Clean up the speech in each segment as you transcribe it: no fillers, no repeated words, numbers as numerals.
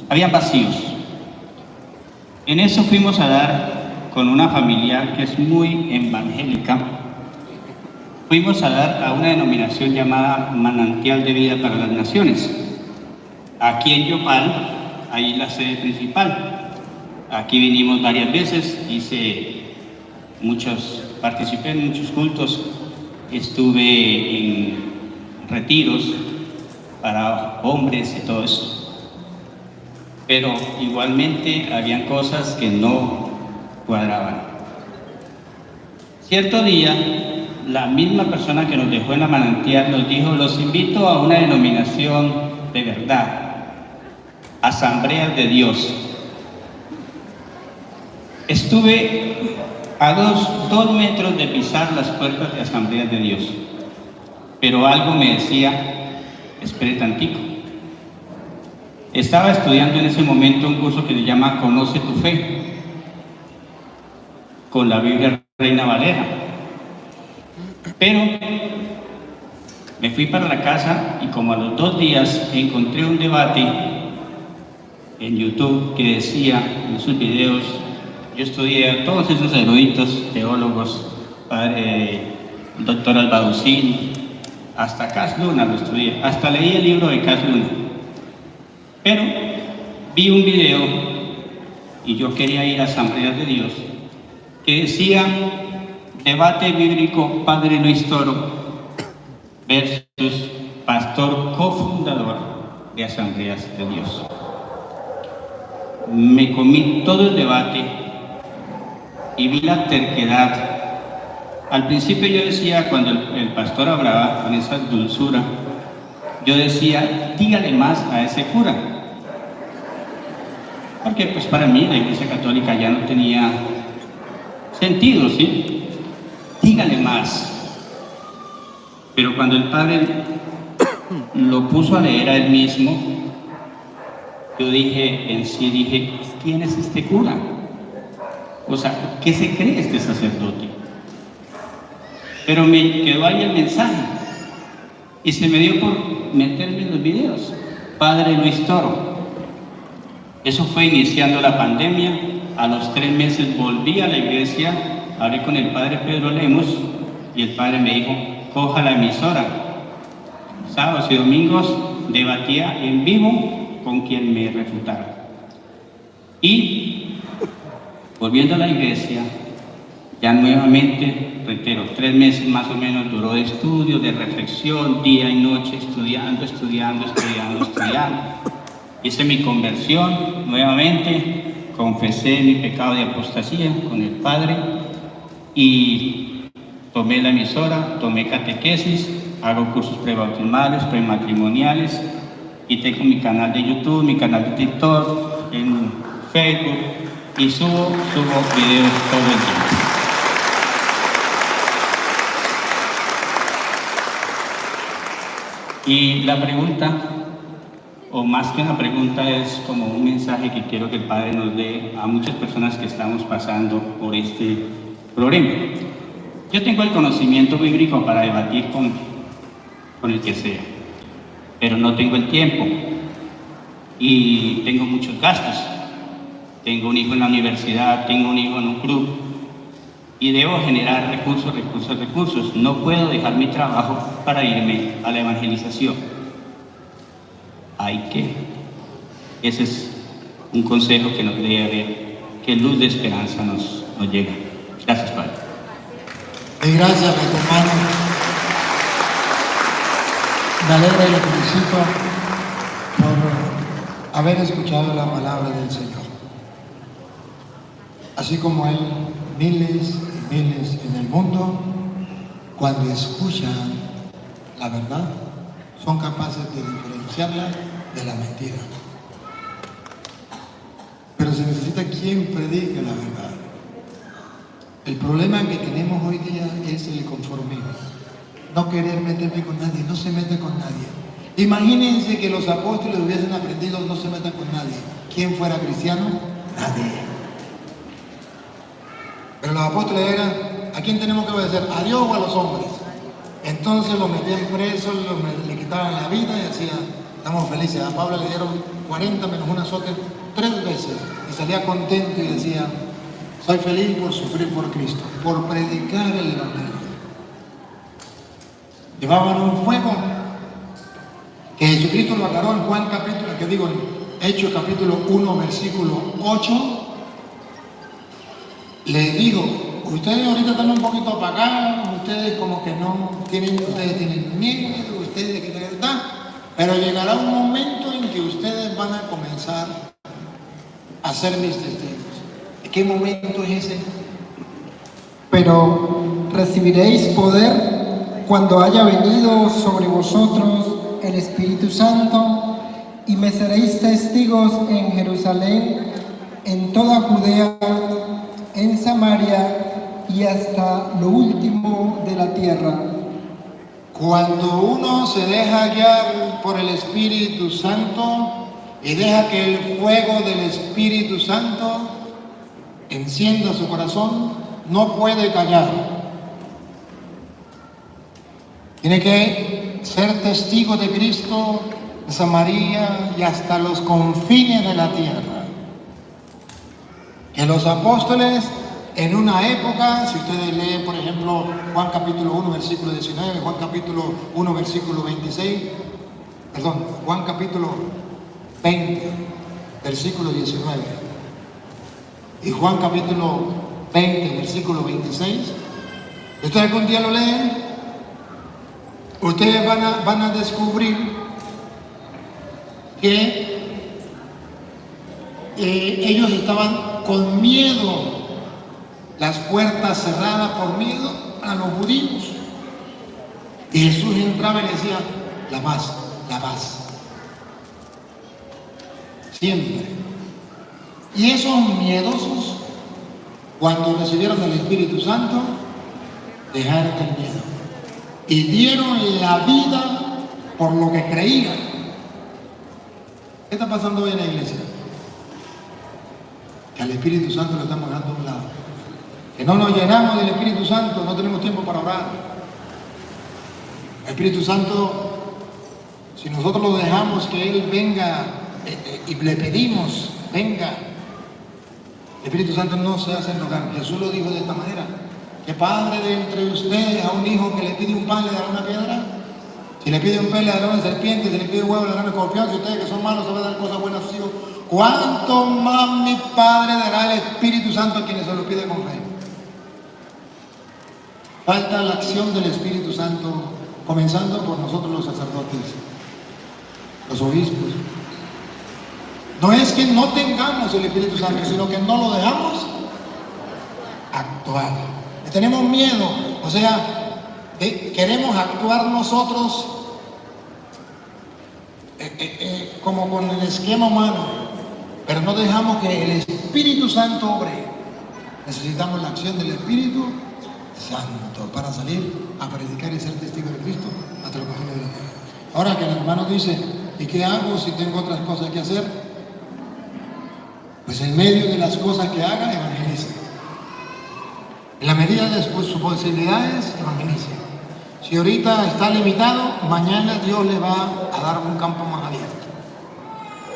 había vacíos. En eso fuimos a dar con una familiar que es muy evangélica. Fuimos a dar a una denominación llamada Manantial de Vida para las Naciones. Aquí en Yopal, ahí la sede principal. Aquí vinimos varias veces, participé en muchos cultos, estuve en retiros para hombres y todo eso. Pero igualmente habían cosas que no cuadraban. Cierto día, la misma persona que nos dejó en la Manantial nos dijo: los invito a una denominación de verdad, Asambleas de Dios. Estuve a 2 metros de pisar las puertas de Asambleas de Dios, pero algo me decía: espere tantico. Estaba estudiando en ese momento un curso que se llama Conoce tu Fe, con la Biblia Reina Valera. Pero me fui para la casa y como a los 2 días encontré un debate en YouTube que decía en sus videos, yo estudié a todos esos eruditos, teólogos, doctor Albaducín, hasta Cas Luna lo estudié, hasta leí el libro de Cas Luna. Pero vi un video, y yo quería ir a Asambleas de Dios, que decía: debate bíblico Padre Luis Toro versus pastor cofundador de Asambleas de Dios. Me comí todo el debate y vi la terquedad. Al principio yo decía, cuando el pastor hablaba con esa dulzura, yo decía: dígale más a ese cura, porque pues para mí la Iglesia Católica ya no tenía sentido, ¿sí? Dígale más. Pero cuando el padre lo puso a leer a él mismo, yo dije, ¿quién es este cura? O sea, ¿qué se cree este sacerdote? Pero me quedó ahí el mensaje y se me dio por meterme en los videos. Padre Luis Toro. Eso fue iniciando la pandemia. A los 3 meses volví a la iglesia, hablé con el padre Pedro Lemos y el padre me dijo: coja la emisora. Sábados y domingos debatía en vivo con quien me refutara. Y volviendo a la iglesia, ya nuevamente, reitero, 3 meses más o menos duró de estudio, de reflexión, día y noche, estudiando. Hice mi conversión nuevamente, confesé mi pecado de apostasía con el Padre y tomé la emisora, tomé catequesis, hago cursos prebautismales, prematrimoniales y tengo mi canal de YouTube, mi canal de TikTok, en Facebook y subo videos todo el tiempo. Y la pregunta, o más que una pregunta, es como un mensaje que quiero que el Padre nos dé a muchas personas que estamos pasando por este problema. Yo tengo el conocimiento bíblico para debatir con el que sea, pero no tengo el tiempo y tengo muchos gastos. Tengo un hijo en la universidad, tengo un hijo en un club y debo generar recursos. No puedo dejar mi trabajo para irme a la evangelización. Ese es un consejo que nos debe haber, que luz de esperanza nos llega. Gracias, Padre. Gracias, mi hermano. Me alegra y le felicito por haber escuchado la palabra del Señor. Así como hay miles y miles en el mundo, cuando escuchan la verdad, son capaces de diferenciarla de la mentira. Pero se necesita quien predique la verdad. El problema que tenemos hoy día es el conformismo. No querer meterme con nadie, no se mete con nadie. Imagínense que los apóstoles hubiesen aprendido no se metan con nadie. ¿Quién fuera cristiano? Nadie. Pero los apóstoles eran: ¿a quién tenemos que obedecer? ¿A Dios o a los hombres? Entonces los metían presos, le quitaban la vida y hacían estamos felices. A Pablo le dieron 40 menos un azote 3 veces y salía contento y decía, soy feliz por sufrir por Cristo, por predicar el Evangelio. Llevaban un fuego que Jesucristo lo aclaró en Juan capítulo, en Hechos capítulo 1 versículo 8. Le digo, ustedes ahorita están un poquito apagados, ustedes como que no tienen, ustedes tienen miedo, ustedes que están, pero llegará un momento en que ustedes van a comenzar a ser mis testigos. ¿Qué momento es ese? Pero recibiréis poder cuando haya venido sobre vosotros el Espíritu Santo y me seréis testigos en Jerusalén, en toda Judea, en Samaria y hasta lo último de la tierra. Cuando uno se deja guiar por el Espíritu Santo y deja que el fuego del Espíritu Santo encienda su corazón, no puede callar. Tiene que ser testigo de Cristo en Samaria y hasta los confines de la tierra. Que los apóstoles en una época, si ustedes leen por ejemplo Juan capítulo 1 versículo 19, Juan capítulo 1 versículo 26, Juan capítulo 20 versículo 19 y Juan capítulo 20 versículo 26, ustedes algún día lo leen, ustedes van a descubrir que ellos estaban con miedo, las puertas cerradas por miedo a los judíos. Y Jesús entraba y le decía, la paz, la paz. Siempre. Y esos miedosos, cuando recibieron el Espíritu Santo, dejaron el miedo. Y dieron la vida por lo que creían. ¿Qué está pasando hoy en la iglesia? Que al Espíritu Santo lo estamos dejando a un lado. Que no nos llenamos del Espíritu Santo, no tenemos tiempo para orar. El Espíritu Santo, si nosotros lo dejamos que Él venga y le pedimos, venga, el Espíritu Santo no se hace rogar. Jesús lo dijo de esta manera: ¿qué padre de entre ustedes a un hijo que le pide un pan le dará una piedra? Si le pide un pez le dará una serpiente, si le pide un huevo le dará una escorpión. Si ustedes que son malos saben dar cosas buenas a sus hijos, ¿cuánto más mi Padre dará el Espíritu Santo a quienes se lo pide con fe? Falta la acción del Espíritu Santo, comenzando por nosotros los sacerdotes, los obispos. No es que no tengamos el Espíritu Santo, sino que no lo dejamos actuar. Tenemos miedo, o sea, queremos actuar nosotros como con el esquema humano, pero no dejamos que el Espíritu Santo obre. Necesitamos la acción del Espíritu Santo para salir a predicar y ser testigo de Cristo hasta los confines de la tierra. Ahora que el hermano dice, ¿y qué hago si tengo otras cosas que hacer? Pues en medio de las cosas que haga, evangelice. En la medida de sus posibilidades, evangelice. Si ahorita está limitado, mañana Dios le va a dar un campo más abierto.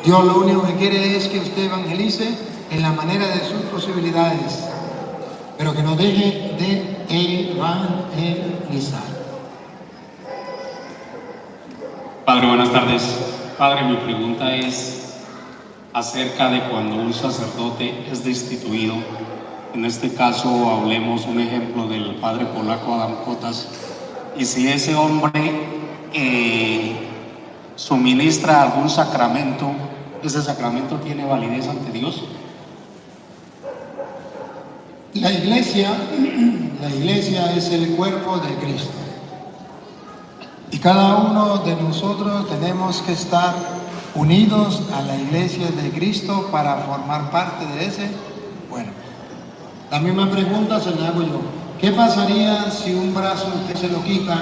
Dios lo único que quiere es que usted evangelice en la manera de sus posibilidades, pero que no deje de evangelizar. Padre, buenas tardes. Padre, mi pregunta es acerca de cuando un sacerdote es destituido. En este caso hablemos un ejemplo del padre polaco Adam Cotas, y si ese hombre suministra algún sacramento, ¿ese sacramento tiene validez ante Dios? La iglesia es el cuerpo de Cristo. Y cada uno de nosotros tenemos que estar unidos a la iglesia de Cristo para formar parte de ese cuerpo. La misma pregunta se la hago yo. ¿Qué pasaría si un brazo usted se lo quita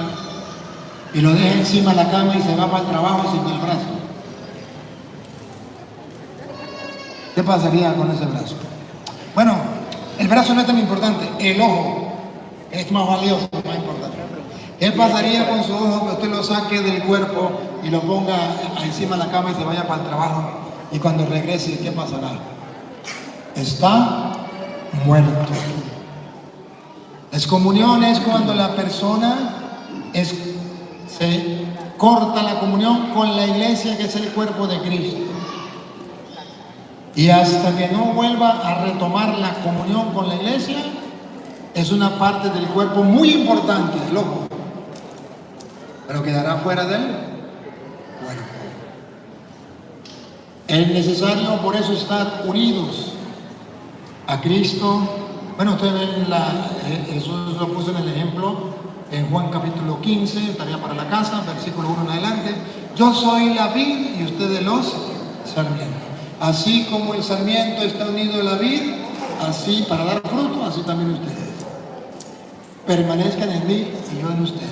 y lo deja encima de la cama y se va para el trabajo sin el brazo? ¿Qué pasaría con ese brazo? Bueno, el brazo no es tan importante, el ojo es más valioso, más importante. ¿Qué pasaría con su ojo que usted lo saque del cuerpo y lo ponga encima de la cama y se vaya para el trabajo, y cuando regrese, ¿qué pasará? Está muerto. La excomunión es cuando la persona se corta la comunión con la iglesia, que es el cuerpo de Cristo. Y hasta que no vuelva a retomar la comunión con la iglesia, es una parte del cuerpo muy importante del ojo, pero quedará fuera del cuerpo. Es necesario por eso estar unidos a Cristo. Bueno, ustedes ven, Jesús lo puso en el ejemplo en Juan capítulo 15, tarea para la casa, versículo 1 en adelante. Yo soy la vid y ustedes los sarmientos. Así como el sarmiento está unido a la vid, así para dar fruto, así también ustedes. Permanezcan en mí y yo en ustedes.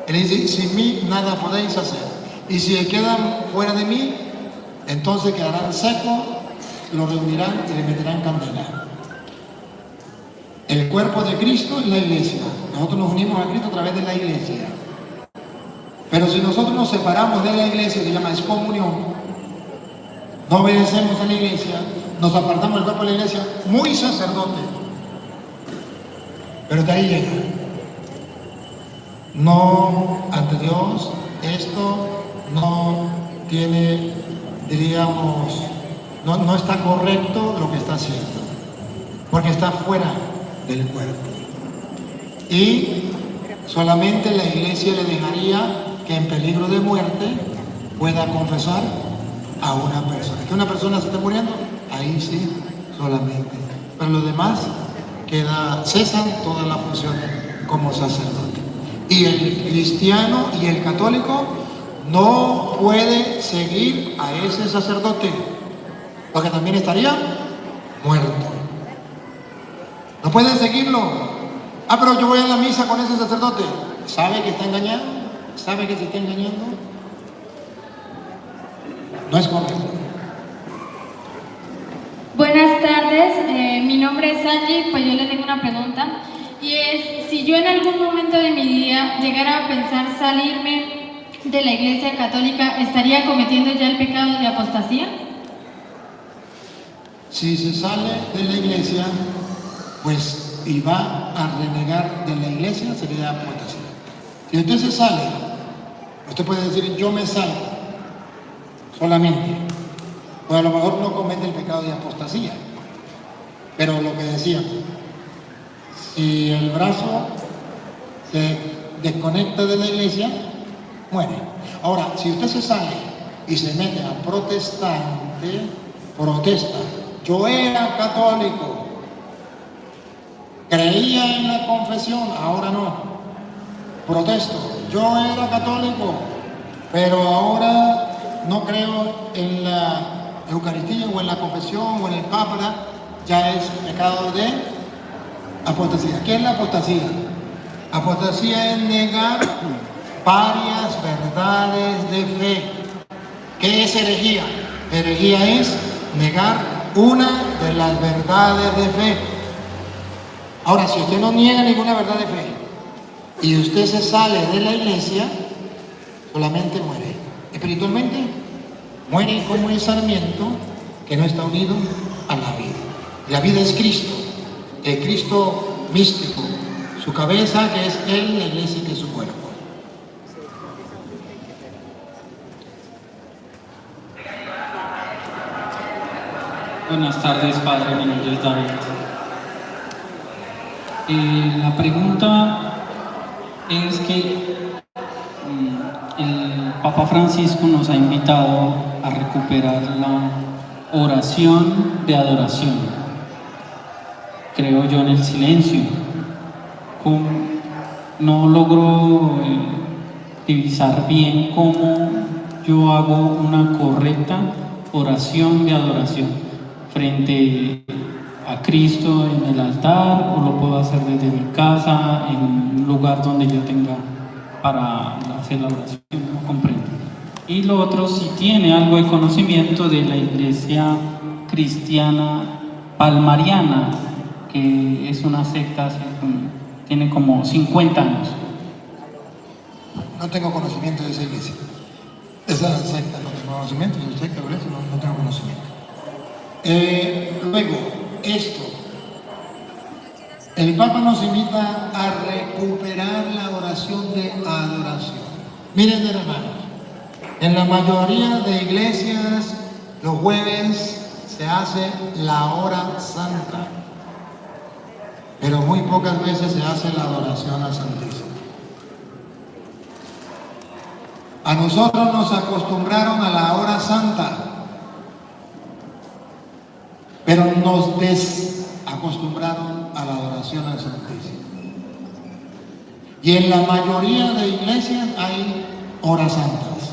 Él dice, sin mí nada podéis hacer. Y si quedan fuera de mí, entonces quedarán secos, lo reunirán y le meterán candela. El cuerpo de Cristo es la iglesia. Nosotros nos unimos a Cristo a través de la iglesia. Pero si nosotros nos separamos de la iglesia, se llama excomunión, no obedecemos a la iglesia, nos apartamos del cuerpo de la iglesia, muy sacerdote, pero de ahí llega. No, ante Dios, esto no tiene, diríamos, no está correcto lo que está haciendo, porque está fuera del cuerpo. Y solamente la iglesia le dejaría que en peligro de muerte pueda confesar a una persona. Que una persona se esté muriendo, ahí sí, solamente. Pero los demás cesan todas las funciones como sacerdote. Y el cristiano y el católico no puede seguir a ese sacerdote, porque también estaría muerto. No pueden seguirlo. Ah, pero yo voy a la misa con ese sacerdote. ¿Sabe que está engañando? ¿Sabe que se está engañando? No es correcto. Buenas tardes, mi nombre es Angie, pues yo le tengo una pregunta, y es, si yo en algún momento de mi vida llegara a pensar salirme de la Iglesia Católica, ¿estaría cometiendo ya el pecado de apostasía? Si se sale de la iglesia, pues, y va a renegar de la iglesia, sería apostasía. Si usted se sale, usted puede decir, yo me salgo solamente, pues a lo mejor no comete el pecado de apostasía, pero lo que decíamos, si el brazo se desconecta de la iglesia, muere. Ahora, si usted se sale y se mete a protestante, protesta, yo era católico, creía en la confesión, ahora no, protesto, yo era católico, pero ahora no creo en la Eucaristía o en la confesión o en el Papa, ya es pecado de apostasía. ¿Qué es la apostasía? Apostasía es negar varias verdades de fe. ¿Qué es herejía? Herejía es negar una de las verdades de fe. Ahora, si usted no niega ninguna verdad de fe y usted se sale de la iglesia, solamente muere. Espiritualmente, muere como el sarmiento que no está unido a la vida. La vida es Cristo, el Cristo místico, su cabeza que es Él, la iglesia que es su cuerpo. Buenas tardes, padre. Mi nombre es David. La pregunta es que el Papa Francisco nos ha invitado a recuperar la oración de adoración, creo yo, en el silencio. No logro divisar bien cómo yo hago una correcta oración de adoración frente a Cristo en el altar, o lo puedo hacer desde mi casa, en un lugar donde yo tenga para hacer la oración. No comprendo. Y lo otro, si tiene algo de conocimiento de la iglesia cristiana palmariana, que es una secta, tiene como 50 años. No tengo conocimiento de esa iglesia. Esa secta no tengo conocimiento, yo secta por eso no tengo conocimiento. Luego, esto. El Papa nos invita a recuperar la oración de adoración. Miren, hermanos, en la mayoría de iglesias los jueves se hace la hora santa, pero muy pocas veces se hace la adoración al Santísimo. A nosotros nos acostumbraron a la hora santa, pero nos desacostumbraron a la adoración al Santísimo. Y en la mayoría de iglesias hay horas santas,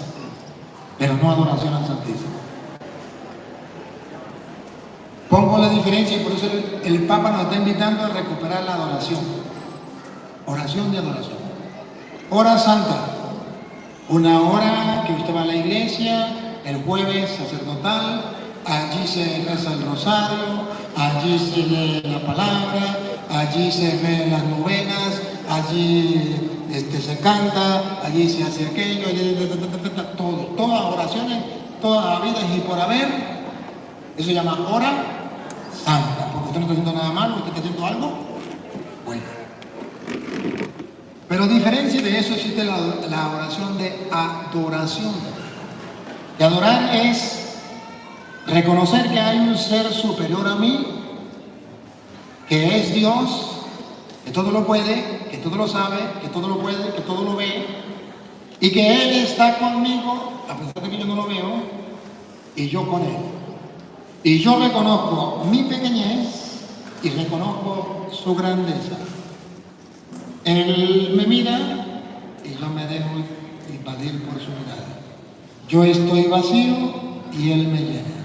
pero no adoración al Santísimo. Pongo la diferencia y por eso el Papa nos está invitando a recuperar la adoración. Oración de adoración. Hora santa. Una hora que usted va a la iglesia, el jueves sacerdotal, allí se reza el rosario, allí se lee la palabra, allí se ven las novenas, allí se canta, allí se hace aquello, todas oraciones, todas habidas y por haber. Eso se llama hora santa, porque usted no está haciendo nada malo, usted está haciendo algo bueno. Pero a diferencia de eso existe la oración de adoración. Y adorar es reconocer que hay un ser superior a mí, que es Dios, que todo lo puede, que todo lo sabe, que todo lo puede, que todo lo ve, y que Él está conmigo, a pesar de que yo no lo veo, y yo con Él. Y yo reconozco mi pequeñez y reconozco su grandeza. Él me mira y yo me dejo invadir por su mirada. Yo estoy vacío y Él me llena.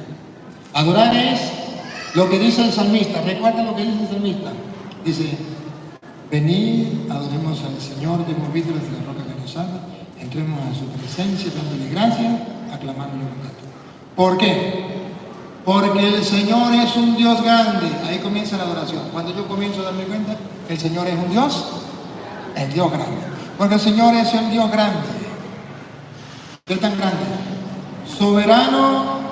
Adorar es lo que dice el salmista. Recuerda lo que dice el salmista. Dice, venid, adoremos al Señor, demos vítores de la roca que nos salva, entremos a su presencia, dándole gracias, aclamándole con canto. ¿Por qué? Porque el Señor es un Dios grande. Ahí comienza la adoración. Cuando yo comienzo a darme cuenta que el Señor es un Dios, el Dios grande. Porque el Señor es el Dios grande. ¿Qué tan grande? Soberano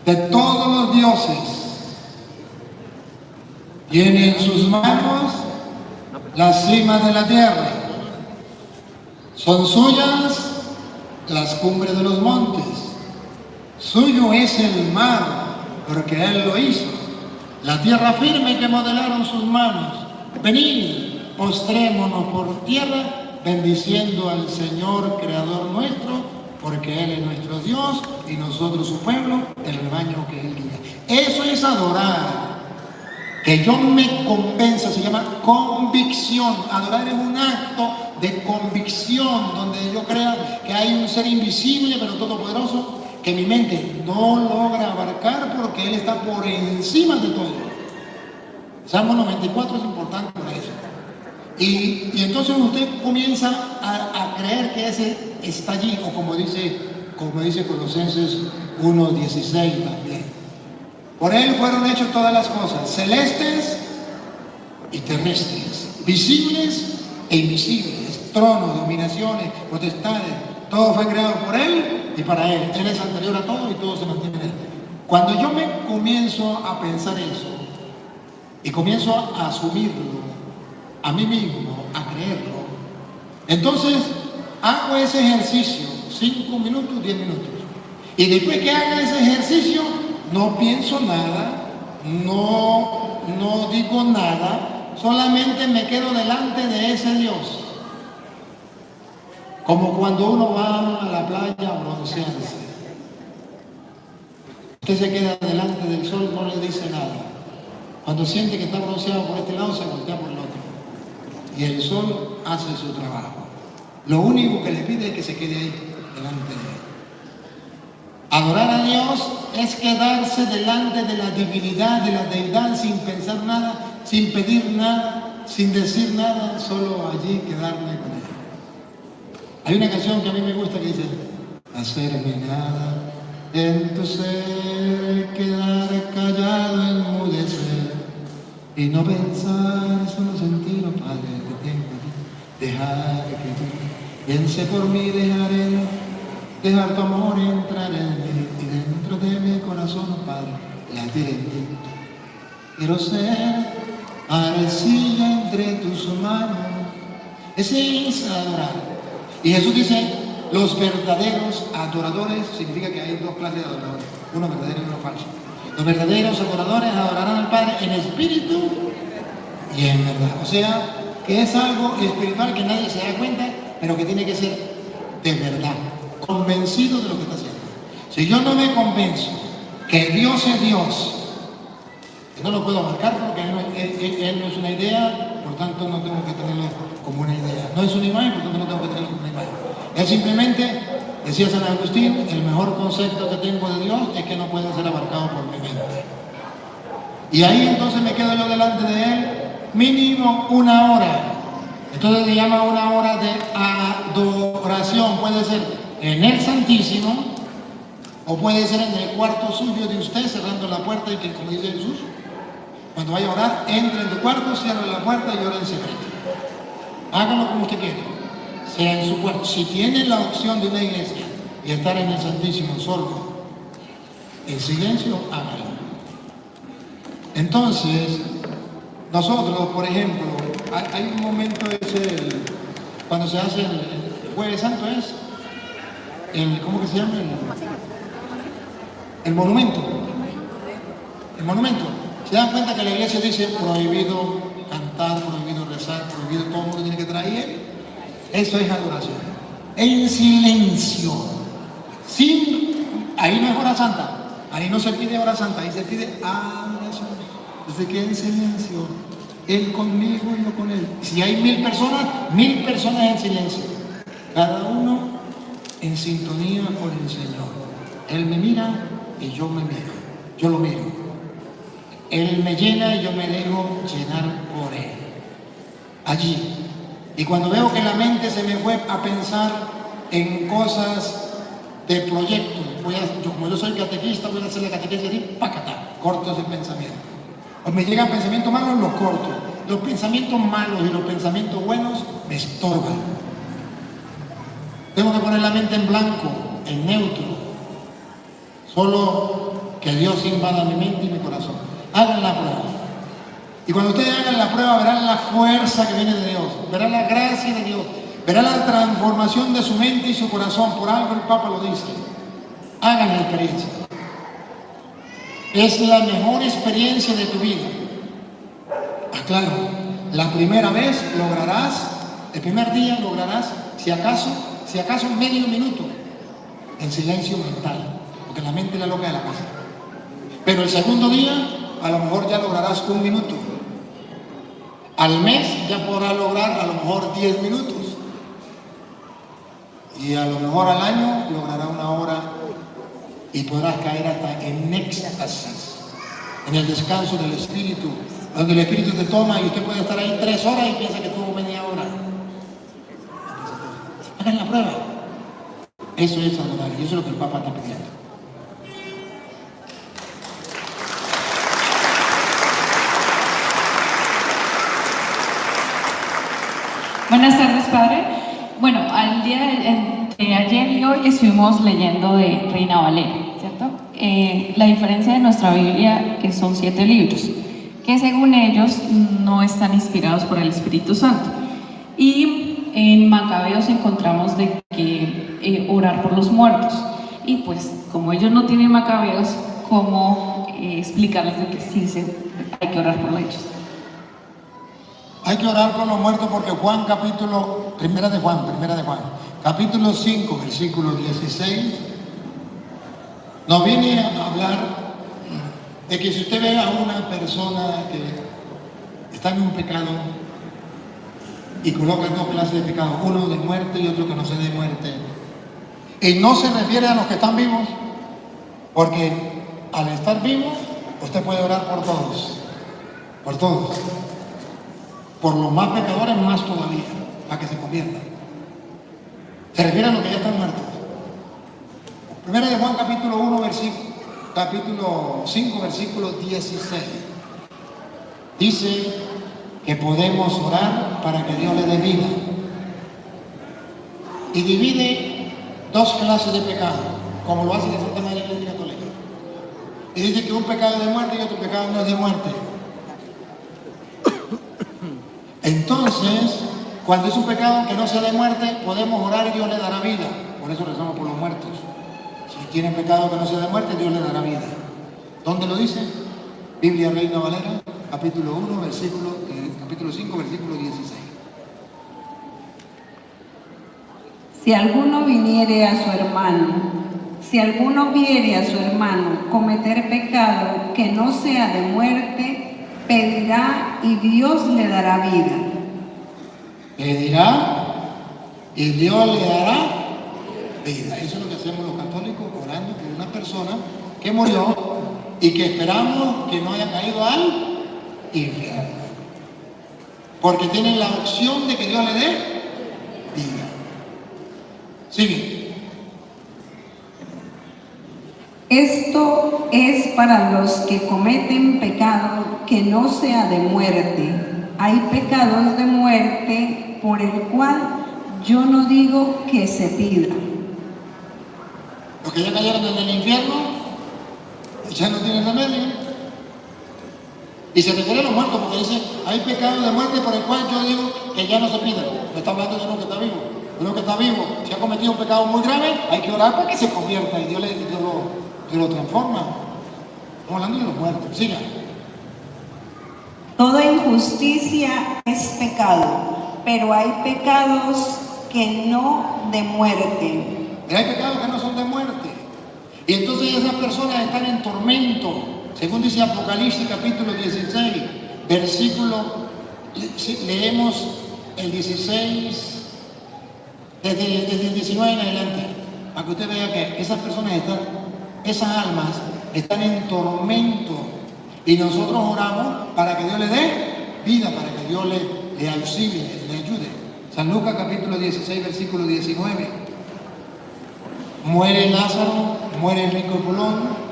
de todos los dioses. Tiene en sus manos las cimas de la tierra. Son suyas las cumbres de los montes. Suyo es el mar, porque Él lo hizo. La tierra firme que modelaron sus manos. Venid, postrémonos por tierra, bendiciendo al Señor, Creador nuestro, porque Él es nuestro Dios y nosotros su pueblo, el rebaño que Él guía. Eso es adorar. Que yo me convenza, se llama convicción. Adorar es un acto de convicción, donde yo crea que hay un ser invisible pero todopoderoso, que mi mente no logra abarcar porque Él está por encima de todo. Salmo 94 es importante para eso. Y entonces usted comienza a creer que ese está allí, o como dice Colosenses 1:16 también. Por Él fueron hechas todas las cosas, celestes y terrestres, visibles e invisibles, tronos, dominaciones, potestades, todo fue creado por Él y para Él. Él es anterior a todo y todo se mantiene en Él. Cuando yo me comienzo a pensar eso y comienzo a asumirlo a mí mismo, a creerlo, entonces hago ese ejercicio, 5 minutos, 10 minutos. Y después que haga ese ejercicio, no pienso nada, no digo nada, solamente me quedo delante de ese Dios. Como cuando uno va a la playa a broncearse. Usted se queda delante del sol, no le dice nada. Cuando siente que está bronceado por este lado, se voltea por el otro. Y el sol hace su trabajo. Lo único que le pide es que se quede ahí, delante de Él. Adorar a Dios es quedarse delante de la divinidad, de la deidad, sin pensar nada, sin pedir nada, sin decir nada, solo allí quedarme con Él. Hay una canción que a mí me gusta que dice: hacerme nada en tu ser, quedar callado, enmudecer y no pensar, solo sentir, oh Padre, te tengo a ti, dejar que tú piense por mí, dejaré Dejar tu amor entrar en mí y dentro de mi corazón, oh Padre, latir en ti. Quiero ser arcilla entre tus manos. Ese es adorar. Y Jesús dice, los verdaderos adoradores, significa que hay dos clases de adoradores, uno verdadero y uno falso. Los verdaderos adoradores adorarán al Padre en espíritu y en verdad. O sea, que es algo espiritual que nadie se da cuenta, pero que tiene que ser de verdad, convencido de lo que está haciendo. Si yo no me convenzo que Dios es Dios, no lo puedo abarcar porque él no es una idea, por tanto no tengo que tenerlo como una idea. No es una imagen, por tanto no tengo que tenerlo como una imagen. Él simplemente, decía San Agustín, el mejor concepto que tengo de Dios es que no puede ser abarcado por mi mente. Y ahí entonces me quedo yo delante de Él mínimo una hora. Entonces se llama una hora de adoración. Puede ser en el Santísimo o puede ser en el cuarto suyo de usted, cerrando la puerta y que, como dice Jesús, cuando vaya a orar, entre en tu cuarto, cierre la puerta y ore en secreto. Hágalo como usted quiera, sea en su cuarto. Si tiene la opción de una iglesia y estar en el Santísimo solo, en silencio, hágalo. Entonces, nosotros, por ejemplo, hay un momento cuando se hace el Jueves Santo, es ¿cómo que se llama? El monumento. El monumento. ¿Se dan cuenta que la iglesia dice prohibido cantar, prohibido rezar, prohibido, todo el mundo tiene que traer? Eso es adoración. En silencio. Ahí no es hora santa. Ahí no se pide hora santa, ahí se pide adoración. Desde que en silencio, Él conmigo y yo con Él. Si hay 1000 personas en silencio. Cada uno en sintonía con el Señor. Él me mira y yo me miro. Yo lo miro. Él me llena y yo me dejo llenar por Él. Allí. Y cuando veo que la mente se me fue a pensar en cosas de proyectos, como yo soy catequista, voy a hacer la catequesis y ¡pacata! Corto ese pensamiento. O me llegan pensamientos malos, los corto. Los pensamientos malos y los pensamientos buenos me estorban. Tengo que poner la mente en blanco, en neutro. Solo que Dios invada mi mente y mi corazón. Hagan la prueba. Y cuando ustedes hagan la prueba, verán la fuerza que viene de Dios, verán la gracia de Dios, verán la transformación de su mente y su corazón. Por algo el Papa lo dice. Hagan la experiencia. Es la mejor experiencia de tu vida. Aclaro, la primera vez lograrás, el primer día lograrás, si acaso medio minuto, en silencio mental, porque la mente es la loca de la casa. Pero el segundo día, a lo mejor ya lograrás 1 minuto. Al mes ya podrás lograr a lo mejor 10 minutos. Y a lo mejor al año logrará 1 hora y podrás caer hasta en éxtasis, en el descanso del Espíritu, donde el Espíritu te toma y usted puede estar ahí 3 horas y piensa que tuvo media hora. Hagan la prueba. Eso es adorar y eso es lo que el Papa está pidiendo. Buenas tardes, Padre. Bueno, al día de ayer y hoy estuvimos leyendo de Reina Valera, ¿cierto? La diferencia de nuestra Biblia es que son 7 libros, que según ellos no están inspirados por el Espíritu Santo. Y en Macabeos encontramos de que orar por los muertos. Y pues, como ellos no tienen Macabeos, ¿cómo explicarles de que sí hay que orar por ellos? Hay que orar por los muertos porque Primera de Juan, capítulo 5, versículo 16, nos viene a hablar de que si usted ve a una persona que está en un pecado y coloca 2 clases de pecado, uno de muerte y otro que no sea de muerte, y no se refiere a los que están vivos, porque al estar vivos usted puede orar por todos, por los más pecadores más todavía, para que se conviertan. Se refiere a los que ya están muertos. Primera de Juan capítulo 5, versículo 16. Dice que podemos orar para que Dios le dé vida. Y divide dos clases de pecado, como lo hace la Santa Madre Iglesia Católica. Y dice que un pecado es de muerte y otro pecado no es de muerte. Entonces, cuando es un pecado que no sea de muerte, podemos orar y Dios le dará vida. Por eso rezamos por los muertos. Si tienen pecado que no sea de muerte, Dios le dará vida. ¿Dónde lo dice? Biblia Reina Valera, capítulo 1, capítulo 5, versículo 16. Si alguno viere a su hermano cometer pecado que no sea de muerte, pedirá y Dios le dará vida. Pedirá y Dios le dará vida. Eso es lo que hacemos los católicos, orando por una persona que murió y que esperamos que no haya caído al infierno. Porque tienen la opción de que Dios le dé vida. Sigue. Esto es para los que cometen pecado que no sea de muerte. Hay pecados de muerte por el cual yo no digo que se pida. Los que ya cayeron en el infierno ya no tienen remedio. Y se refiere a los muertos porque dice, hay pecados de muerte por el cual yo digo que ya no se pida. No está hablando de uno que está vivo. Uno que está vivo, si ha cometido un pecado muy grave, hay que orar para que se convierta y Dios lo transforma. Estamos hablando de los muertos. Siga. Toda injusticia es pecado, pero hay pecados que no de muerte. Pero hay pecados que no son de muerte. Y entonces esas personas están en tormento. Según dice Apocalipsis capítulo 16, versículo, leemos el 16, desde el 19 en adelante, para que usted vea que esas personas esas almas están en tormento. Y nosotros oramos para que Dios le dé vida, para que Dios le auxilie, le ayude. San Lucas capítulo 16, versículo 19. Muere Lázaro, muere el rico Pulón.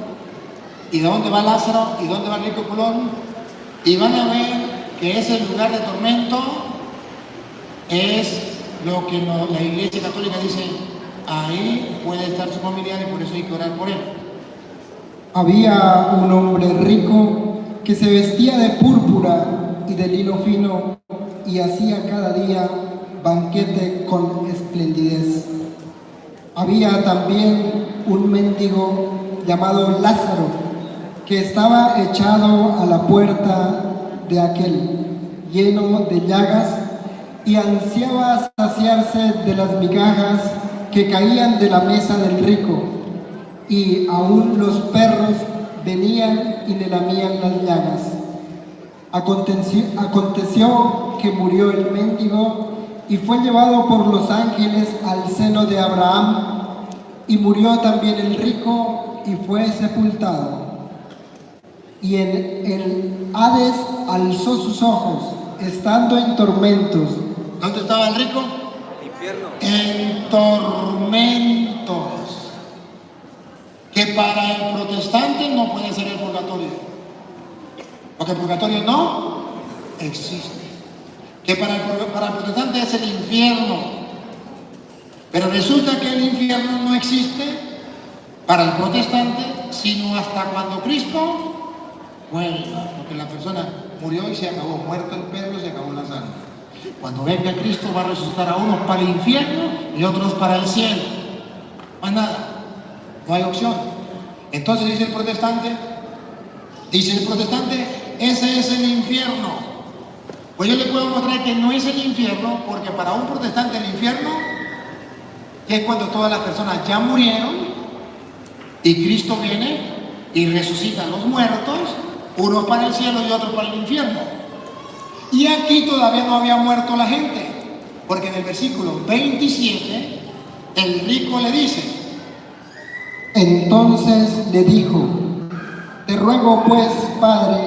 ¿Y dónde va Lázaro? ¿Y dónde va el rico Pulón? Y van a ver que ese lugar de tormento es lo que la Iglesia Católica dice, ahí puede estar su familiar y por eso hay que orar por él. Había un hombre rico que se vestía de púrpura y de lino fino y hacía cada día banquete con esplendidez. Había también un mendigo llamado Lázaro que estaba echado a la puerta de aquel, lleno de llagas, y ansiaba saciarse de las migajas que caían de la mesa del rico, y aún los perros venían y le lamían las llagas. Aconteció que murió el mendigo y fue llevado por los ángeles al seno de Abraham, y murió también el rico y fue sepultado. Y en el Hades alzó sus ojos, estando en tormentos. ¿Dónde estaba el rico? Infierno. En tormentos. Que para el protestante no puede ser el purgatorio. Porque el purgatorio no existe. Que para el protestante es el infierno. Pero resulta que el infierno no existe para el protestante, sino hasta cuando Cristo vuelva. Porque la persona murió y se acabó. Muerto el perro y se acabó la sangre. Cuando venga Cristo va a resucitar a unos para el infierno y otros para el cielo. Más nada. No hay opción. Entonces dice el protestante, ese es el infierno. Pues yo le puedo mostrar que no es el infierno, porque para un protestante el infierno es cuando todas las personas ya murieron y Cristo viene y resucita a los muertos, unos para el cielo y otros para el infierno. Y aquí todavía no había muerto la gente, porque en el versículo 27 el rico le dice, entonces le dijo, te ruego pues, Padre,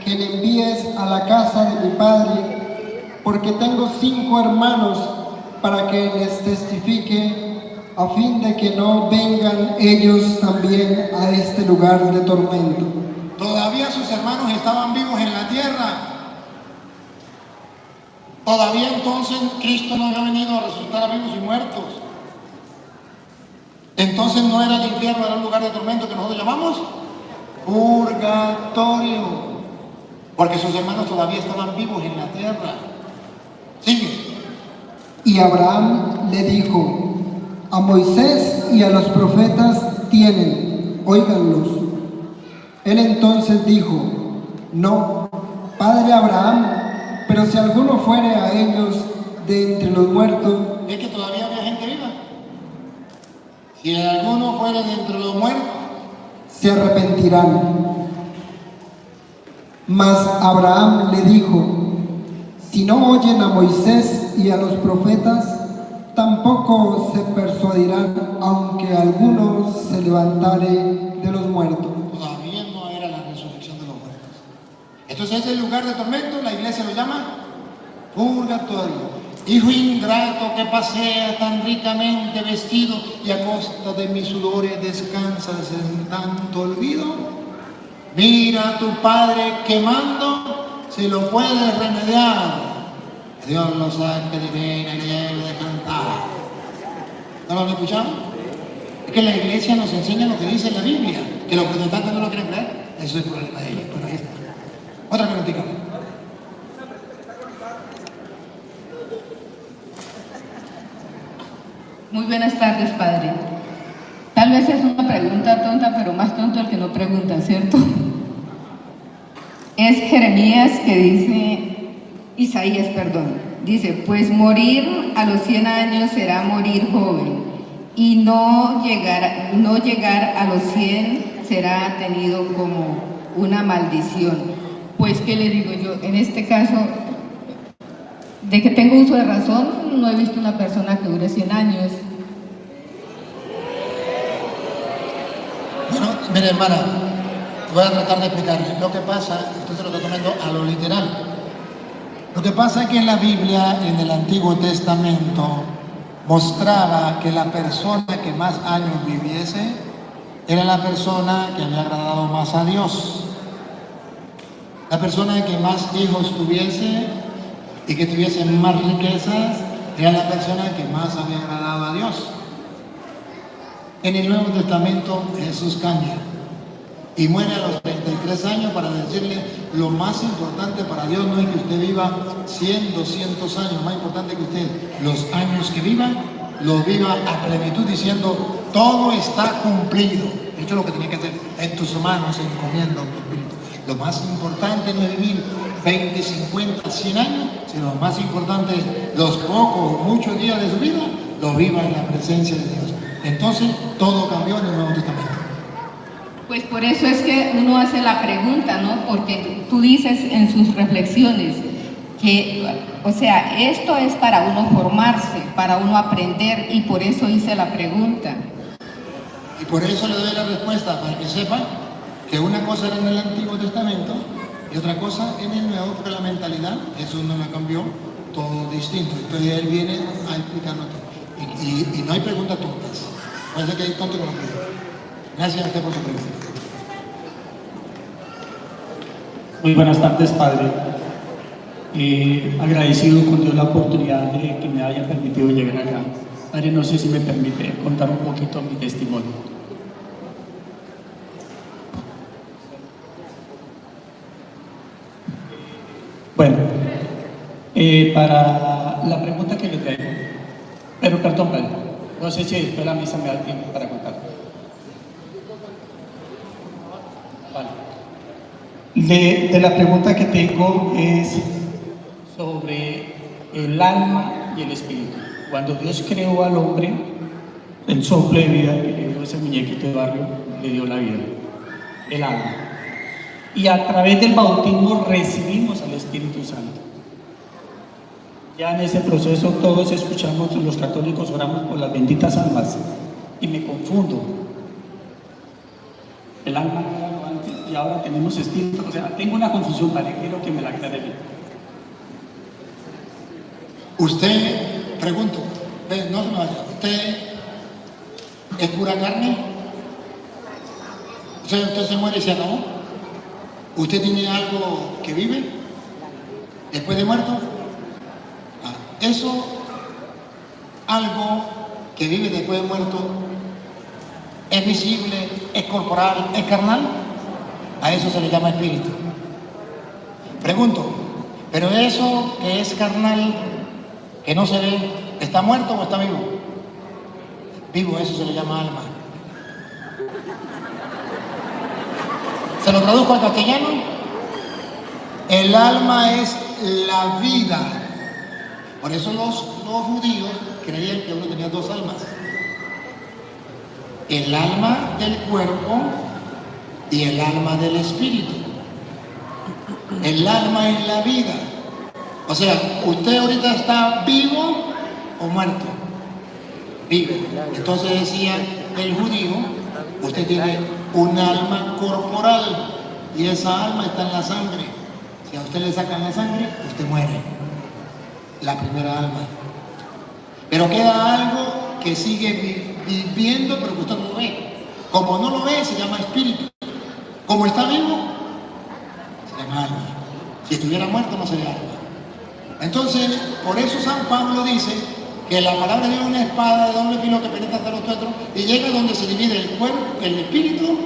que le envíes a la casa de mi padre, porque tengo 5 hermanos, para que les testifique, a fin de que no vengan ellos también a este lugar de tormento. Todavía sus hermanos estaban vivos en la tierra. Todavía entonces Cristo no había venido a resucitar a vivos y muertos. Entonces no era el infierno, era un lugar de tormento que nosotros llamamos purgatorio. Porque sus hermanos todavía estaban vivos en la tierra. Sigue. Y Abraham le dijo: a Moisés y a los profetas tienen, óiganlos. Él entonces dijo: no, padre Abraham, pero si alguno fuere a ellos de entre los muertos. ¿Es que todavía había gente viva? Si alguno fuera de entre los muertos, se arrepentirán. Mas Abraham le dijo: si no oyen a Moisés y a los profetas, tampoco se persuadirán, aunque alguno se levantare de los muertos. todavía no era la resurrección de los muertos. Entonces ese lugar de tormento, la iglesia lo llama purgatorio. Hijo ingrato que pasea tan ricamente vestido y a costa de mis sudores descansas en tanto olvido. Mira a tu padre quemando, si lo puedes remediar. Dios lo saque de pena y le lleve de cantar. ¿No lo han escuchado? Es que la iglesia nos enseña lo que dice la Biblia, que los protestantes no lo quieren creer. Eso es el problema de ellos. Bueno, ahí está. Otra preguntita. Muy buenas tardes, padre. Tal vez es una pregunta tonta, pero más tonto el que no pregunta, ¿cierto? Es Jeremías que dice, Isaías, perdón, dice: pues morir a los 100 años será morir joven, y no llegar a los 100 será tenido como una maldición. Pues, ¿qué le digo yo? En este caso, de que tengo uso de razón, no he visto una persona que dure 100 años. Bueno, mire, hermana, voy a tratar de explicarle. Lo que pasa, usted se lo está tomando a lo literal. Lo que pasa es que en la Biblia, en el Antiguo Testamento, mostraba que la persona que más años viviese era la persona que había agradado más a Dios. La persona que más hijos tuviese y que tuviese más riquezas era la persona que más había agradado a Dios. En el Nuevo Testamento Jesús cambia y muere a los 33 años para decirle: lo más importante para Dios no es que usted viva 100, 200 años, más importante que usted los años que viva, los viva a plenitud, diciendo: todo está cumplido. He hecho lo que tenía que hacer, en tus manos encomiendo mi espíritu. Lo más importante no es vivir 20, 50, 100 años, sino lo más importante es los pocos o muchos días de su vida, los viva en la presencia de Dios. Entonces, todo cambió en el Nuevo Testamento. Pues por eso es que uno hace la pregunta, ¿no? Porque tú dices en sus reflexiones que, o sea, esto es para uno formarse, para uno aprender, y por eso hice la pregunta. Y por eso le doy la respuesta, para que sepa que una cosa era en el Antiguo Testamento y otra cosa en el Nuevo, porque la mentalidad, Jesús no la cambió, todo distinto. Entonces Él viene a explicarnos todo. Y no hay preguntas tontas. Parece que hay tonto con la pregunta. Gracias a usted por su pregunta. Muy buenas tardes, padre. Agradecido con Dios la oportunidad de que me haya permitido llegar acá. Padre, no sé si me permite contar un poquito mi testimonio. Bueno, para la pregunta que le traigo, pero perdón, padre, no sé si después de la misa me da tiempo para contar. Vale. De la pregunta que tengo es sobre el alma y el espíritu. Cuando Dios creó al hombre, el soplo de vida que le dio ese muñequito de barrio, le dio la vida, el alma. Y a través del bautismo recibimos al Espíritu Santo. Ya en ese proceso todos escuchamos, los católicos oramos por las benditas almas, y me confundo. El alma era algo antes y ahora tenemos espíritu. O sea, tengo una confusión, padre, quiero que me la aclare bien. Usted, pregunto, no se me vaya, ¿usted es pura carne? O sea, usted se muere y se acabó. ¿Usted tiene algo que vive después de muerto? Eso, algo que vive después de muerto, ¿Es visible? ¿Es corporal? ¿Es carnal? A eso se le llama espíritu. Pregunto, ¿pero eso que es carnal, que no se ve, está muerto o está vivo? Vivo, eso se le llama alma. ¿Se lo traduzco al castellano? El alma es la vida. Por eso los judíos creían que uno tenía dos almas. El alma del cuerpo y el alma del espíritu. El alma es la vida. O sea, ¿usted ahorita está vivo o muerto? Vivo. Entonces decía el judío, usted tiene un alma corporal y esa alma está en la sangre. Si a usted le sacan la sangre, usted muere. La primera alma. Pero queda algo que sigue viviendo, pero que usted no lo ve. Como no lo ve, se llama espíritu. Como está vivo, se llama alma. Si estuviera muerto, no sería alma. Entonces, por eso San Pablo dice que la palabra de Dios es una espada de doble filo que penetra hasta los tuétanos y llega donde se divide el cuerpo, el espíritu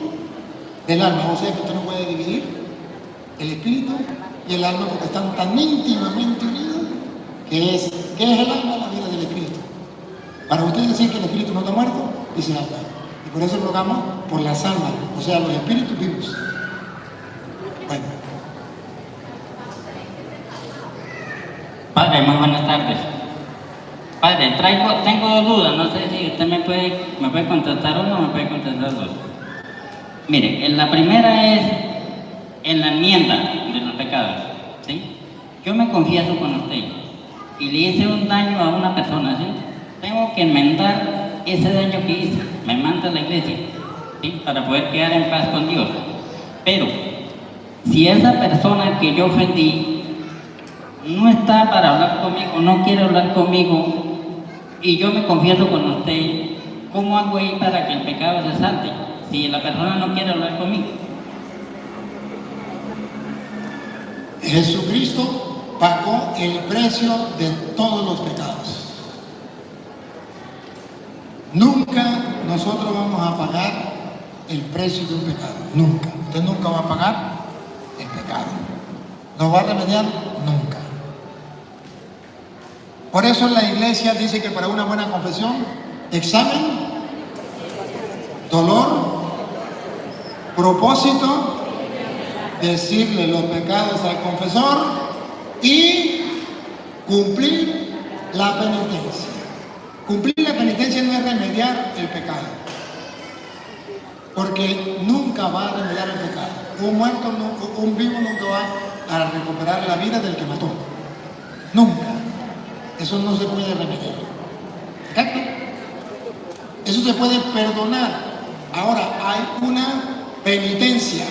del alma. O sea que usted no puede dividir el espíritu y el alma porque están tan íntimamente unidos que es el alma, la vida del espíritu. Para usted decir que el espíritu no está muerto, dice el alma. Y por eso rogamos por las almas, o sea, los espíritus vivos. Bueno. Padre, muy buenas tardes. Padre, tengo dos dudas, no sé si usted me puede contestar una o me puede contestar dos. Mire, la primera es en la enmienda de los pecados, ¿sí? Yo me confieso con usted y le hice un daño a una persona, ¿sí? Tengo que enmendar ese daño que hice, me manda a la iglesia, ¿sí? Para poder quedar en paz con Dios. Pero, si esa persona que yo ofendí no está para hablar conmigo, no quiere hablar conmigo, y yo me confieso con usted, ¿cómo hago ahí para que el pecado se salte? Si la persona no quiere hablar conmigo. Jesucristo pagó el precio de todos los pecados. Nunca nosotros vamos a pagar el precio de un pecado. Nunca. Usted nunca va a pagar el pecado. ¿Lo va a remediar? Nunca. Por eso la iglesia dice que para una buena confesión, examen, dolor, propósito, decirle los pecados al confesor y cumplir la penitencia. Cumplir la penitencia no es remediar el pecado, porque nunca va a remediar el pecado. Un muerto, un vivo nunca va a recuperar la vida del que mató. Nunca. Eso no se puede remediar. ¿Exacto? Eso se puede perdonar. Ahora hay una penitencia.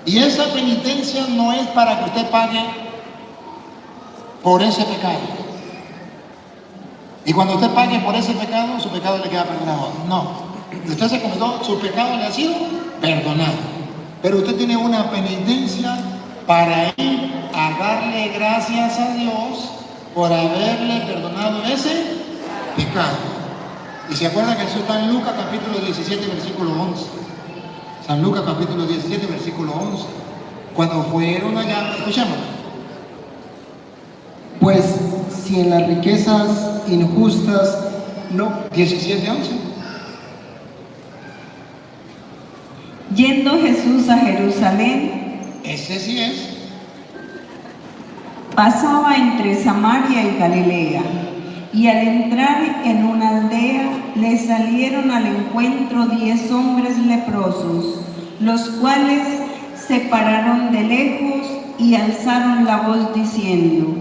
Y esa penitencia no es para que usted pague por ese pecado. Y cuando usted pague por ese pecado, su pecado le queda perdonado. No. Usted se cometió, su pecado le ha sido perdonado. Pero usted tiene una penitencia para ir a darle gracias a Dios por haberle perdonado ese pecado. Y se acuerda que eso está en Lucas capítulo 17, versículo 11. San Lucas capítulo 17, versículo 11. Cuando fueron allá, escuchémoslo. Pues si en las riquezas injustas no... 17, 11. Yendo Jesús a Jerusalén, ese sí es. Pasaba entre Samaria y Galilea, y al entrar en una aldea le salieron al encuentro 10 hombres leprosos, los cuales se pararon de lejos y alzaron la voz diciendo: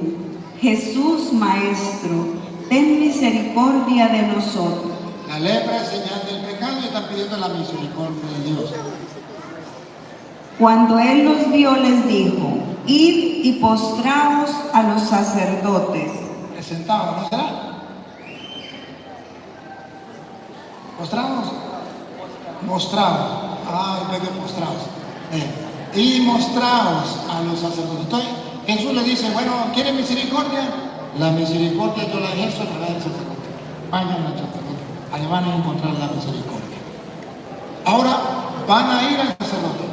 Jesús, Maestro, ten misericordia de nosotros. La lepra es señal del pecado y están pidiendo la misericordia de Dios. Cuando él los vio, les dijo: id y postraos a los sacerdotes. Sentados, ¿no será? ¿Postrados? Mostrados. Ah, en vez de postrados. Y mostraos a los sacerdotes. Entonces, Jesús le dice: bueno, ¿quieren misericordia? La misericordia yo la ejerzo a través del sacerdote. Vayan al sacerdote. Ahí van a encontrar la misericordia. Ahora van a ir al sacerdote.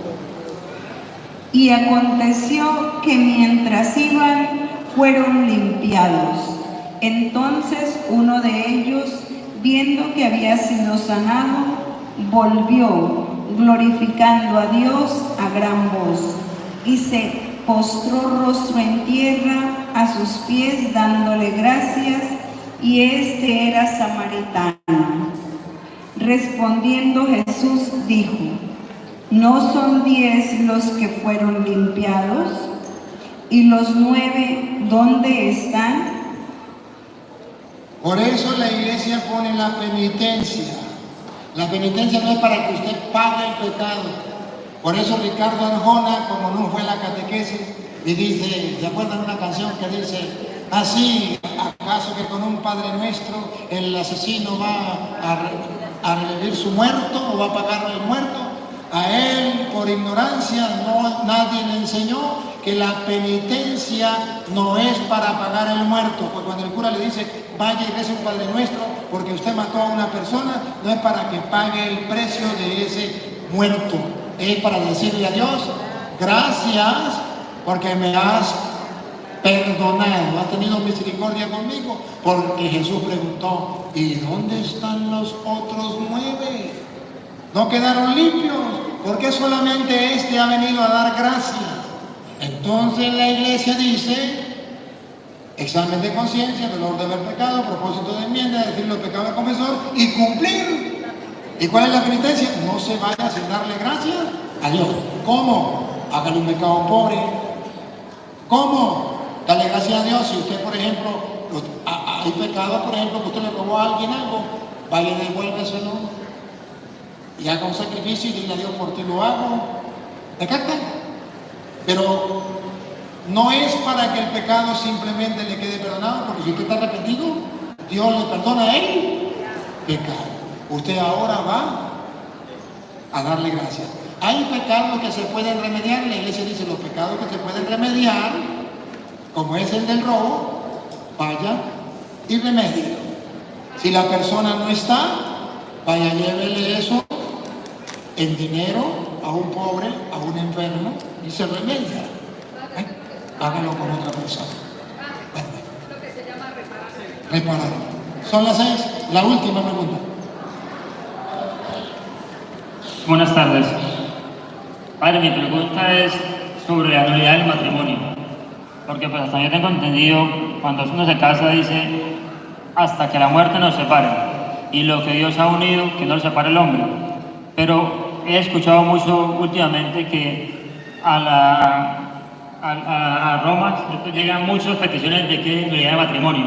Y aconteció que mientras iban, fueron limpiados. Entonces uno de ellos, viendo que había sido sanado, volvió, glorificando a Dios a gran voz, y se postró rostro en tierra a sus pies, dándole gracias, y este era samaritano. Respondiendo Jesús dijo: ¿no son 10 los que fueron limpiados? ¿Y los 9 dónde están? Por eso la iglesia pone la penitencia. La penitencia no es para que usted pague el pecado. Por eso Ricardo Arjona, como no fue a la catequesis, y dice, ¿se acuerdan de una canción que dice: así, acaso que con un Padre Nuestro el asesino va a revivir su muerto o va a pagar el muerto? A él, por ignorancia, nadie le enseñó que la penitencia no es para pagar el muerto. Pues cuando el cura le dice, vaya y rece un Padre Nuestro porque usted mató a una persona, no es para que pague el precio de ese muerto. Es para decirle a Dios: gracias porque me has perdonado, has tenido misericordia conmigo. Porque Jesús preguntó: ¿y dónde están los otros 9? No quedaron limpios. ¿Por qué solamente este ha venido a dar gracias? Entonces la iglesia dice: examen de conciencia, dolor de haber pecado, propósito de enmienda, decir los pecados del confesor y cumplir. ¿Y cuál es la penitencia? No se vaya sin darle gracias a Dios. ¿Cómo? Hágale un pecado pobre. ¿Cómo? Dale gracias a Dios. Si usted, por ejemplo, hay pecado, por ejemplo, que usted le robó a alguien algo, vaya y devuélveselo. Y haga un sacrificio y dile a Dios: por ti lo hago. ¿Me captan? Pero no es para que el pecado simplemente le quede perdonado, porque si usted está arrepentido, Dios le perdona a él pecado. Usted ahora va a darle gracias. Hay pecados que se pueden remediar. La iglesia dice: los pecados que se pueden remediar, como es el del robo, vaya y remedie. Si la persona no está, vaya, llévele eso en dinero a un pobre, a un enfermo, y se remedia. Hágalo con otra persona. Reparar. Son las 6. La última pregunta. Buenas tardes. Padre, mi pregunta es sobre la nulidad del matrimonio. Porque pues hasta yo tengo entendido, cuando uno se casa dice: hasta que la muerte nos separe. Y lo que Dios ha unido, que no lo separe el hombre. Pero he escuchado mucho últimamente que a Roma llegan muchas peticiones de que nulidad de matrimonio.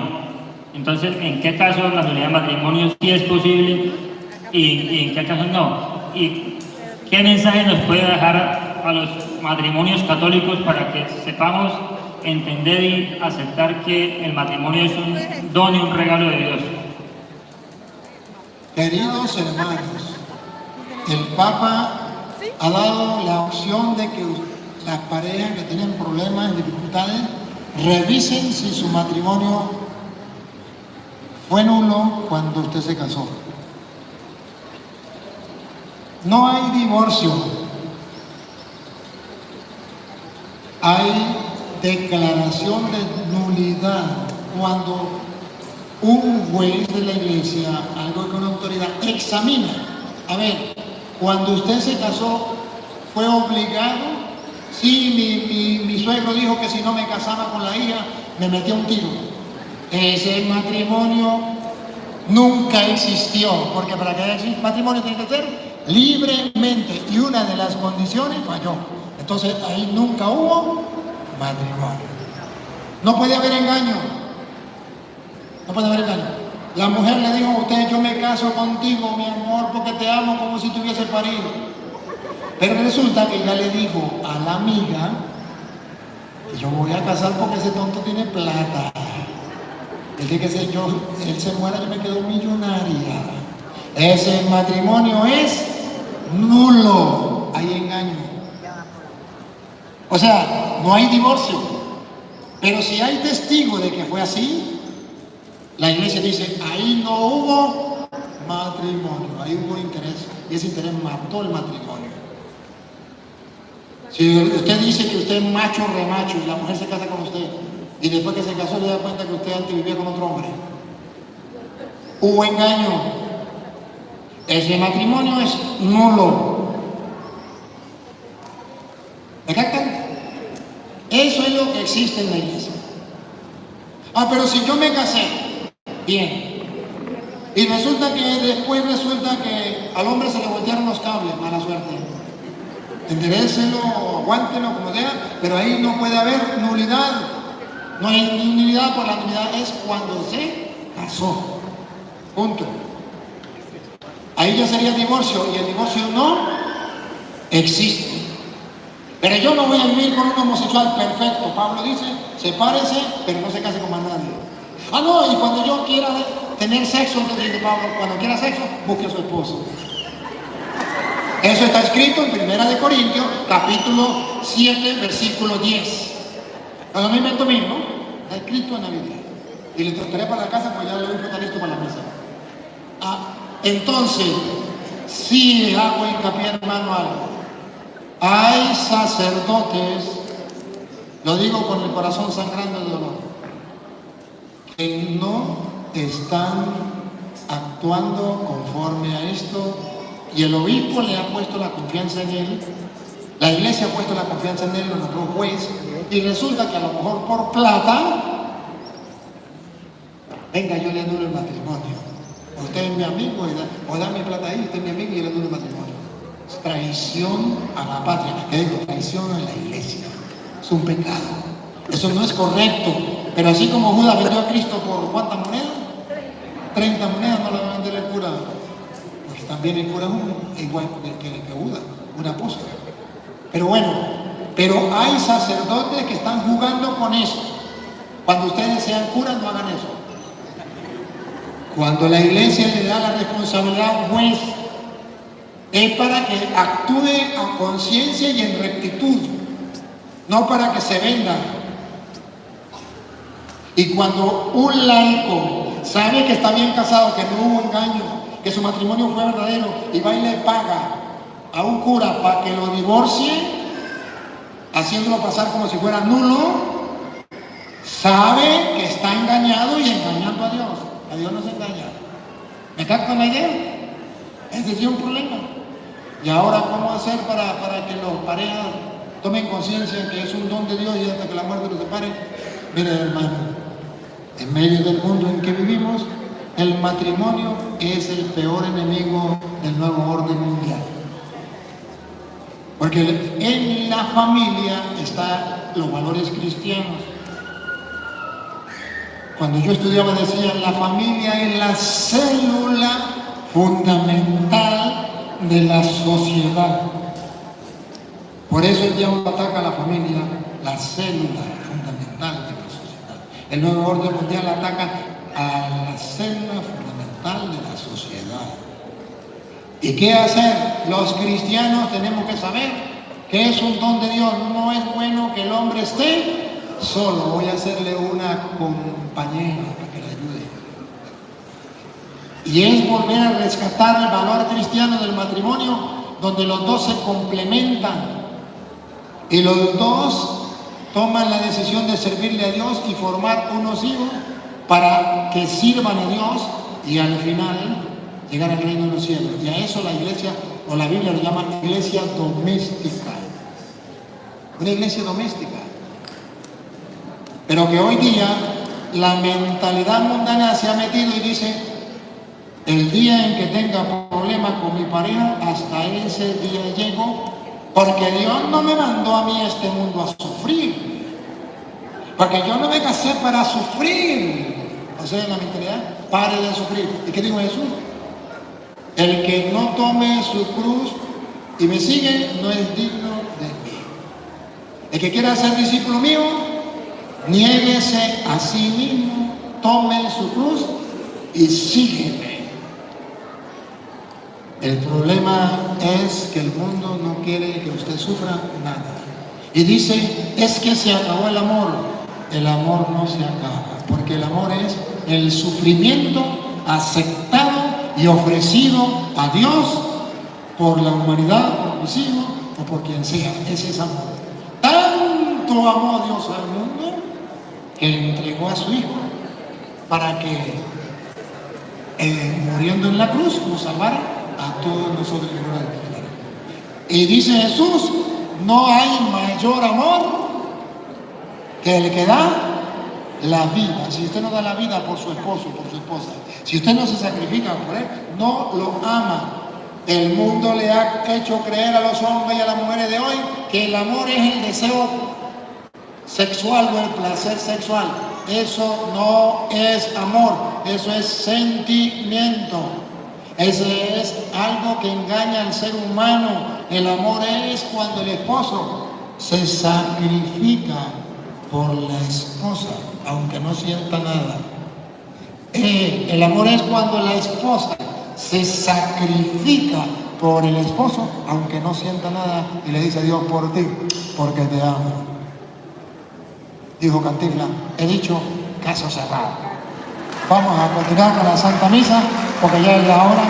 Entonces, ¿en qué caso la nulidad de matrimonio sí es posible y en qué caso no? ¿Y qué mensaje nos puede dejar a los matrimonios católicos para que sepamos entender y aceptar que el matrimonio es un don y un regalo de Dios? Queridos hermanos, el Papa ha dado la opción de que las parejas que tienen problemas, dificultades, revisen si su matrimonio fue nulo cuando usted se casó. No hay divorcio, hay declaración de nulidad cuando un juez de la iglesia, algo con autoridad, examina. A ver, cuando usted se casó, ¿fue obligado? Sí, mi suegro dijo que si no me casaba con la hija, me metía un tiro. Ese matrimonio nunca existió, porque para que haya matrimonio tiene que ser libremente, y una de las condiciones falló. Entonces ahí nunca hubo matrimonio. No puede haber engaño. No puede haber engaño. La mujer le dijo a usted: yo me caso contigo, mi amor, porque te amo como si te hubiese parido. Pero resulta que ella le dijo a la amiga que yo me voy a casar porque ese tonto tiene plata. Él dice que él se muera, yo me quedo millonaria. Ese matrimonio es nulo. Hay engaño. O sea, no hay divorcio. Pero si hay testigo de que fue así, la iglesia dice: ahí no hubo matrimonio. Ahí hubo interés y ese interés mató el matrimonio. Si usted dice que usted es macho o remacho y la mujer se casa con usted y después que se casó le da cuenta que usted antes vivía con otro hombre, hubo engaño, ese matrimonio es nulo. ¿Me captan? Eso es lo que existe en la iglesia. Ah, pero si yo me casé, bien, y resulta que al hombre se le voltearon los cables, mala suerte. Enderécelo, aguántelo, como sea, pero ahí no puede haber nulidad. No hay nulidad, por la nulidad es cuando se casó. Punto. Ahí ya sería divorcio y el divorcio no existe. Pero yo no voy a vivir con un homosexual perfecto. Pablo dice, sepárese, pero no se case con más nadie. Ah, no, y cuando yo quiera tener sexo, entonces dice Pablo, cuando quiera sexo, busque a su esposo. Eso está escrito en 1 Corintios, capítulo 7, versículo 10. Cuando no invento mismo, está escrito en la Biblia. Y le traeré para la casa, pues ya lo voy a estar listo para la mesa. Ah, entonces, sí hago hincapié, hermano, algo. Hay sacerdotes, lo digo con el corazón sangrando de dolor, que no están actuando conforme a esto, y el obispo le ha puesto la confianza en él, la iglesia ha puesto la confianza en él, lo nombró juez, y resulta que a lo mejor por plata, venga, yo le anulo el matrimonio. Usted es mi amigo, o da mi plata ahí, usted es mi amigo y yo le anulo el matrimonio. Es traición a la patria, que digo, traición a la iglesia. Es un pecado. Eso no es correcto. Pero así como Judas vendió a Cristo por ¿cuántas monedas? 30 monedas no la va a vender el cura. Pues también el cura es igual que Judas, un apóstol. Pero bueno, pero hay sacerdotes que están jugando con eso. Cuando ustedes sean curas, no hagan eso. Cuando la iglesia le da la responsabilidad a un juez, es para que actúe a conciencia y en rectitud, no para que se venda. Y cuando un laico sabe que está bien casado, que no hubo engaño, que su matrimonio fue verdadero, y va y le paga a un cura para que lo divorcie, haciéndolo pasar como si fuera nulo, sabe que está engañado y engañando a Dios. A Dios no se engaña. ¿Me captan la idea? Ese es un problema. Y ahora, ¿cómo hacer para que los parejas tomen conciencia que es un don de Dios y hasta que la muerte los separe? Mire, hermano, en medio del mundo en que vivimos, el matrimonio es el peor enemigo del nuevo orden mundial. Porque en la familia están los valores cristianos. Cuando yo estudiaba decían, la familia es la célula fundamental de la sociedad. Por eso el diablo ataca a la familia, la célula fundamental de la sociedad. El nuevo orden mundial ataca a la célula fundamental de la sociedad. ¿Y qué hacer? Los cristianos tenemos que saber que es un don de Dios. No es bueno que el hombre esté solo. Voy a hacerle una compañera para que le ayude. Y es volver a rescatar el valor cristiano del matrimonio, donde los dos se complementan y los dos toman la decisión de servirle a Dios y formar unos hijos para que sirvan a Dios y al final llegar al reino de los cielos. Y a eso la iglesia, o la Biblia lo llama iglesia doméstica. Una iglesia doméstica. Pero que hoy día la mentalidad mundana se ha metido y dice, el día en que tenga problemas con mi pareja, hasta ese día llego, porque Dios no me mandó a mí a este mundo a sufrir. Porque yo no me casé para sufrir. O sea, en la mentalidad, pare de sufrir. ¿Y qué dijo Jesús? El que no tome su cruz y me sigue, no es digno de mí. El que quiera ser discípulo mío, niéguese a sí mismo, tome su cruz y sígueme. El problema es que el mundo no quiere que usted sufra nada. Y dice, es que se acabó el amor. El amor no se acaba, porque el amor es el sufrimiento aceptado y ofrecido a Dios por la humanidad, por mis hijos o por quien sea. Ese es amor. Tanto amó Dios al mundo que entregó a su Hijo para que muriendo en la cruz nos salvara a todos nosotros. Y dice Jesús, no hay mayor amor que el que da la vida. Si usted no da la vida por su esposo, por su esposa, si usted no se sacrifica por él, no lo ama. El mundo le ha hecho creer a los hombres y a las mujeres de hoy que el amor es el deseo sexual o el placer sexual. Eso no es amor, eso es sentimiento. Ese es algo que engaña al ser humano. El amor es cuando el esposo se sacrifica por la esposa, aunque no sienta nada. El amor es cuando la esposa se sacrifica por el esposo, aunque no sienta nada, y le dice a Dios, por ti, porque te amo. Dijo Cantinflas, he dicho, caso cerrado. Vamos a continuar con la Santa Misa, porque ya es la hora.